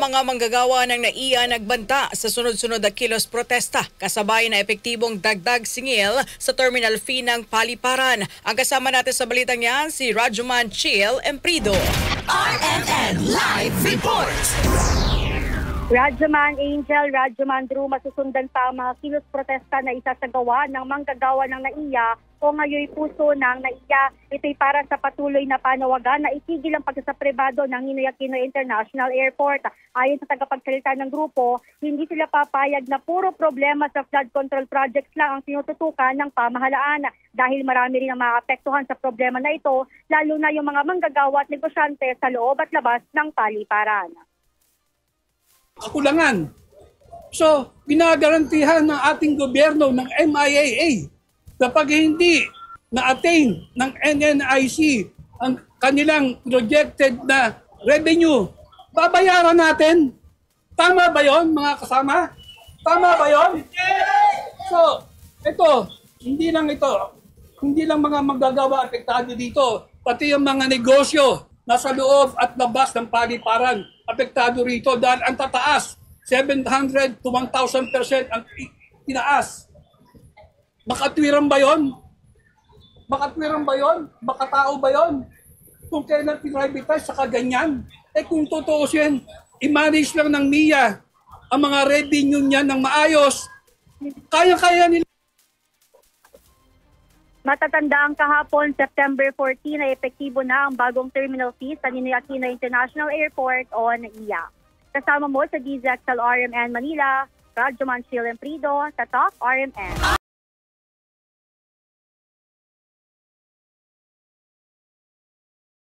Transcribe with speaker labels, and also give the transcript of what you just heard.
Speaker 1: mga manggagawa ng NAIA nagbanta sa sunod-sunod na kilos protesta kasabay na epektibong dagdag singil sa terminal fee ng Paliparan. Ang kasama natin sa balitang yan si Rajuman Chiel Emprido.
Speaker 2: RMN Live Report!
Speaker 3: Rajuman Angel, Rajuman Drew, masusundan pa ang mga kilos protesta na isasagawa ng manggagawa ng NAIA o ngayoy puso ng NAIA. Ito'y para sa patuloy na panawagan na itigil ang pagsasapribado ng Ninoy Aquino International Airport. Ayon sa tagapagsalita ng grupo, hindi sila papayag na puro problema sa flood control projects lang ang tinututukan ng pamahalaan dahil marami rin ang maapektuhan sa problema na ito, lalo na yung mga manggagawa at negosyante sa loob at labas ng Paliparan.
Speaker 4: Kakulangan. So, ginagarantihan ng ating gobyerno ng MIAA na pag hindi na-attain ng NNIC ang kanilang projected na revenue, babayaran natin. Tama ba yon mga kasama? Tama ba yon? So, hindi lang mga manggagawa apektado dito, pati yung mga negosyo nasa loob at labas ng Paliparan apektado rito dahil ang tataas, 700 to 1,000% ang tinaas. Makatwiran ba yun? Makatwiran ba yun? Makatao ba yun? Kung kailan pinrivatize sa kaganyan, kung tutuusin, i-manage lang ng NIA ang mga revenue niya ng maayos, kaya-kaya nila.
Speaker 3: Matatandaan kahapon, September 14, ay epektibo na ang bagong terminal fee sa Ninoy Aquino International Airport o NAIA. Kasama mo sa DZXL RMN Manila, Rajuman Chiel Emprido, Tatak RMN.